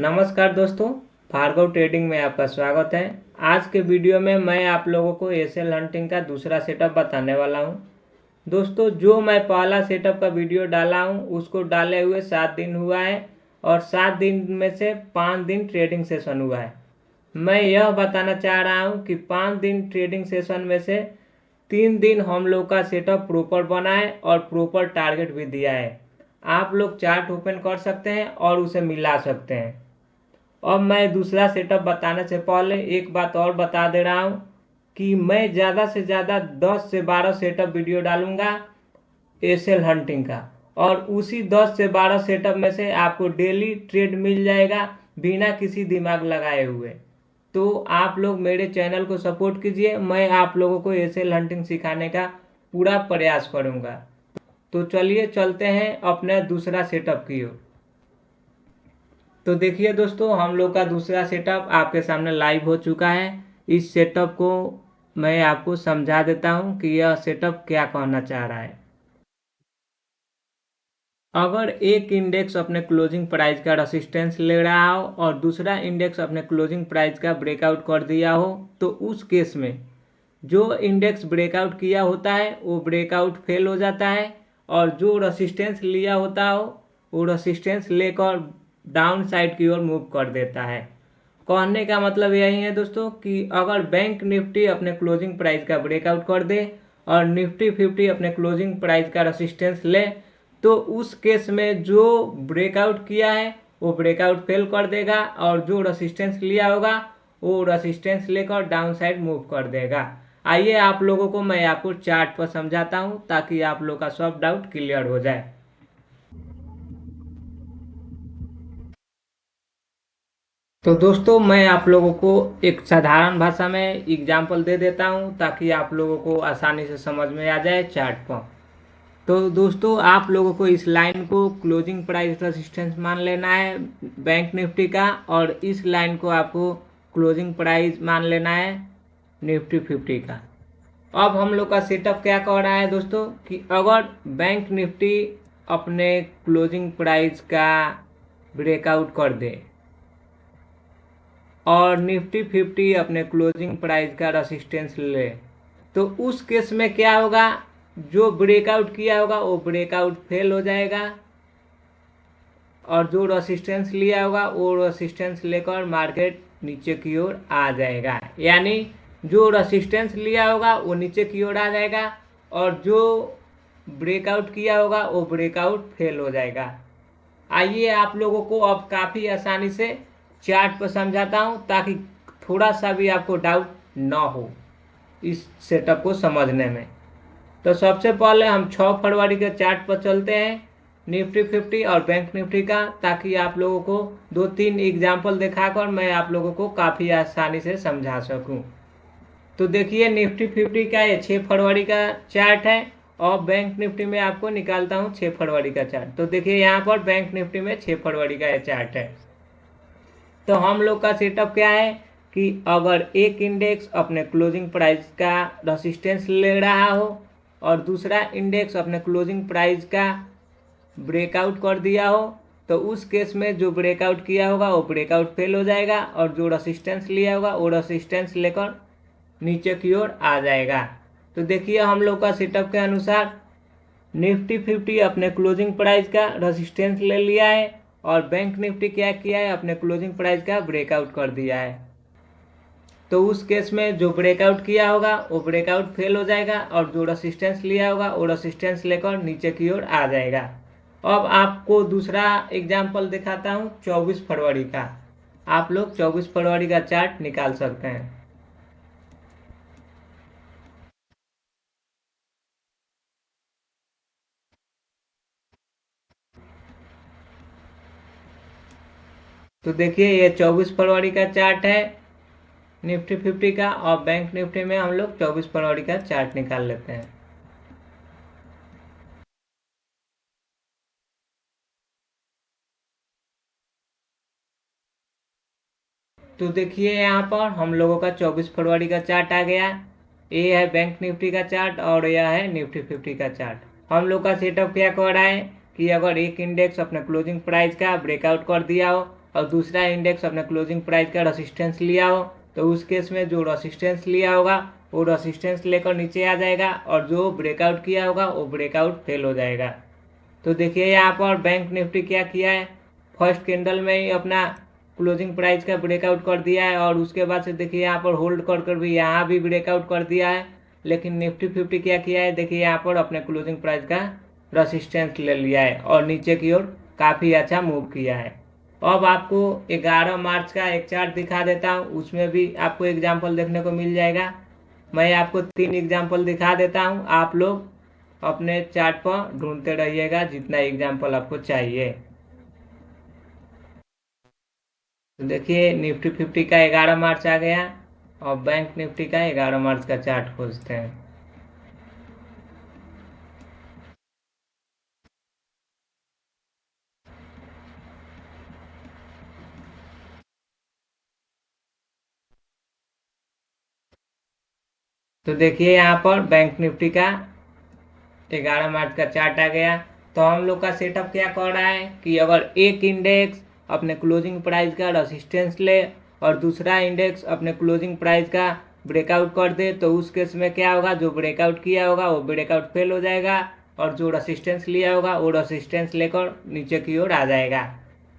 नमस्कार दोस्तों, भार्गव ट्रेडिंग में आपका स्वागत है। आज के वीडियो में मैं आप लोगों को एसएल हंटिंग का दूसरा सेटअप बताने वाला हूं। दोस्तों, जो मैं पहला सेटअप का वीडियो डाला हूं उसको डाले हुए 7 दिन हुआ है और 7 दिन में से 5 दिन ट्रेडिंग सेशन हुआ है। मैं यह बताना चाह रहा हूं कि 5 दिन ट्रेडिंग सेशन में से 3 दिन हम लोग का सेटअप प्रॉपर बना है और प्रॉपर टारगेट भी दिया है। आप लोग चार्ट ओपन कर सकते हैं और उसे मिला सकते हैं। अब मैं दूसरा सेटअप बताने से पहले एक बात और बता दे रहा हूँ कि मैं ज़्यादा से ज़्यादा 10 से 12 सेटअप वीडियो डालूंगा एसएल हंटिंग का, और उसी 10 से 12 सेटअप में से आपको डेली ट्रेड मिल जाएगा बिना किसी दिमाग लगाए हुए। तो आप लोग मेरे चैनल को सपोर्ट कीजिए, मैं आप लोगों को एसएल हंटिंग सिखाने का पूरा प्रयास करूंगा। तो चलिए चलते हैं अपने दूसरा सेटअप की ओर। तो देखिए दोस्तों, हम लोग का दूसरा सेटअप आपके सामने लाइव हो चुका है। इस सेटअप को मैं आपको समझा देता हूं कि यह सेटअप क्या कहना चाह रहा है। अगर एक इंडेक्स अपने क्लोजिंग प्राइस का रेसिस्टेंस ले रहा हो और दूसरा इंडेक्स अपने क्लोजिंग प्राइस का ब्रेकआउट कर दिया हो, तो उस केस में जो इंडेक्स ब्रेकआउट किया होता है वो ब्रेकआउट फेल हो जाता है, और जो रेसिस्टेंस लिया होता हो वो रेसिस्टेंस लेकर डाउन साइड की ओर मूव कर देता है। कहने का मतलब यही है दोस्तों कि अगर बैंक निफ्टी अपने क्लोजिंग प्राइस का ब्रेकआउट कर दे और निफ्टी 50 अपने क्लोजिंग प्राइस का रेसिस्टेंस ले, तो उस केस में जो ब्रेकआउट किया है वो ब्रेकआउट फेल कर देगा, और जो रेसिस्टेंस लिया होगा वो रेसिस्टेंस लेकर डाउन साइड मूव कर देगा। आइए आप लोगों को मैं आपको चार्ट पर समझाता हूं ताकि आप लोग का सब डाउट क्लियर हो जाए। तो दोस्तों, मैं आप लोगों को एक साधारण भाषा में एग्जाम्पल दे देता हूं ताकि आप लोगों को आसानी से समझ में आ जाए चार्ट पर। तो दोस्तों, आप लोगों को इस लाइन को क्लोजिंग प्राइस रेजिस्टेंस मान लेना है बैंक निफ्टी का, और इस लाइन को आपको क्लोजिंग प्राइस मान लेना है निफ्टी 50 का। अब हम लोग का सेटअप क्या कह रहा है दोस्तों कि अगर बैंक निफ्टी अपने क्लोजिंग प्राइस का ब्रेकआउट कर दे और निफ्टी 50 अपने क्लोजिंग प्राइस का रेसिस्टेंस ले, तो उस केस में क्या होगा, जो ब्रेकआउट किया होगा वो ब्रेकआउट फेल हो जाएगा, और जो रेसिस्टेंस लिया होगा वो रेसिस्टेंस लेकर मार्केट नीचे की ओर आ जाएगा। यानी जो रेसिस्टेंस लिया होगा वो नीचे की ओर आ जाएगा, और जो ब्रेकआउट किया होगा वो ब्रेकआउट फेल हो जाएगा। आइए आप लोगों को अब काफ़ी आसानी से चार्ट पर समझाता हूं ताकि थोड़ा सा भी आपको डाउट ना हो इस सेटअप को समझने में। तो सबसे पहले हम 6 फरवरी के चार्ट पर चलते हैं, निफ्टी 50 और बैंक निफ्टी का, ताकि आप लोगों को 2-3 एग्जाम्पल दिखाकर मैं आप लोगों को काफ़ी आसानी से समझा सकूं। तो देखिए, निफ्टी 50 का ये 6 फरवरी का चार्ट है, और बैंक निफ्टी में आपको निकालता हूं 6 फरवरी का चार्ट। तो देखिए यहाँ पर बैंक निफ्टी में 6 फरवरी का ये चार्ट है। तो हम लोग का सेटअप क्या है कि अगर एक इंडेक्स अपने क्लोजिंग प्राइस का रेसिस्टेंस ले रहा हो और दूसरा इंडेक्स अपने क्लोजिंग प्राइस का ब्रेकआउट कर दिया हो, तो उस केस में जो ब्रेकआउट किया होगा वो ब्रेकआउट फेल हो जाएगा, और जो रेसिस्टेंस लिया होगा वो रेसिस्टेंस लेकर नीचे की ओर आ जाएगा। तो देखिए हम लोग का सेटअप के अनुसार निफ्टी 50 अपने क्लोजिंग प्राइस का रेसिस्टेंस ले लिया है, और बैंक निफ्टी क्या किया है, अपने क्लोजिंग प्राइस का ब्रेकआउट कर दिया है। तो उस केस में जो ब्रेकआउट किया होगा वो ब्रेकआउट फेल हो जाएगा, और जो रेसिस्टेंस लिया होगा वो रेसिस्टेंस लेकर नीचे की ओर आ जाएगा। अब आपको दूसरा एग्जाम्पल दिखाता हूँ 24 फरवरी का। आप लोग 24 फरवरी का चार्ट निकाल सकते हैं। तो देखिए ये 24 फरवरी का चार्ट है निफ्टी 50 का, और बैंक निफ्टी में हम लोग 24 फरवरी का चार्ट निकाल लेते हैं। तो देखिए यहाँ पर हम लोगों का 24 फरवरी का चार्ट आ गया। ये है बैंक निफ्टी का चार्ट और यह है निफ्टी 50 का चार्ट। हम लोग का सेटअप क्या कह रहा है कि अगर एक इंडेक्स अपने क्लोजिंग प्राइस का ब्रेकआउट कर दिया हो और दूसरा इंडेक्स अपने क्लोजिंग प्राइस का रेसिस्टेंस लिया हो, तो उस केस में जो रेसिस्टेंस लिया होगा वो रेसिस्टेंस लेकर नीचे आ जाएगा और जो ब्रेकआउट किया होगा वो ब्रेकआउट फेल हो जाएगा। तो देखिए यहाँ पर बैंक निफ्टी क्या किया है, फर्स्ट कैंडल में ही अपना क्लोजिंग प्राइस का ब्रेकआउट कर दिया है और उसके बाद से देखिए यहाँ पर होल्ड कर भी यहाँ भी ब्रेकआउट कर दिया है। लेकिन निफ्टी 50 क्या किया है, देखिए यहाँ पर अपने क्लोजिंग प्राइस का रेसिस्टेंस ले लिया है और नीचे की ओर काफ़ी अच्छा मूव किया है। अब आपको 11 मार्च का एक चार्ट दिखा देता हूँ, उसमें भी आपको एग्जाम्पल देखने को मिल जाएगा। मैं आपको 3 एग्जाम्पल दिखा देता हूँ, आप लोग अपने चार्ट पर ढूंढते रहिएगा जितना एग्जाम्पल आपको चाहिए। तो देखिए निफ्टी 50 का 11 मार्च आ गया और बैंक निफ्टी का 11 मार्च का चार्ट खोजते हैं। तो देखिए यहाँ पर बैंक निफ्टी का 11 मार्च का चार्ट आ गया। तो हम लोग का सेटअप क्या कर रहा है कि अगर एक इंडेक्स अपने क्लोजिंग प्राइस का रेसिस्टेंस ले और दूसरा इंडेक्स अपने क्लोजिंग प्राइस का ब्रेकआउट कर दे, तो उस केस में क्या होगा, जो ब्रेकआउट किया होगा वो ब्रेकआउट फेल हो जाएगा और जो रेसिस्टेंस लिया होगा वो रेसिस्टेंस लेकर नीचे की ओर आ जाएगा।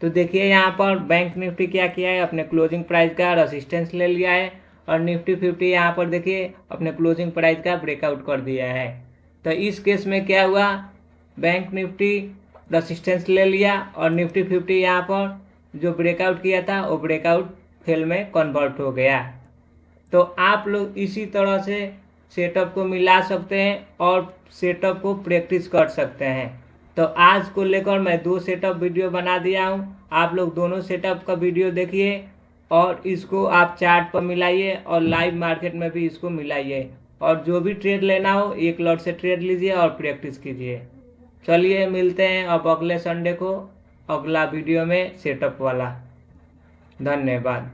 तो देखिए यहाँ पर बैंक निफ्टी क्या किया है, अपने क्लोजिंग प्राइस का रेसिस्टेंस ले लिया है और निफ्टी 50 यहाँ पर देखिए अपने क्लोजिंग प्राइस का ब्रेकआउट कर दिया है। तो इस केस में क्या हुआ, बैंक निफ्टी रेसिस्टेंस ले लिया और निफ्टी 50 यहाँ पर जो ब्रेकआउट किया था वो ब्रेकआउट फेल में कन्वर्ट हो गया। तो आप लोग इसी तरह से सेटअप को मिला सकते हैं और सेटअप को प्रैक्टिस कर सकते हैं। तो आज को लेकर मैं 2 सेटअप वीडियो बना दिया हूँ, आप लोग दोनों सेटअप का वीडियो देखिए और इसको आप चार्ट पर मिलाइए और लाइव मार्केट में भी इसको मिलाइए और जो भी ट्रेड लेना हो एक लॉट से ट्रेड लीजिए और प्रैक्टिस कीजिए। चलिए मिलते हैं अब अगले संडे को अगला वीडियो में सेटअप वाला। धन्यवाद।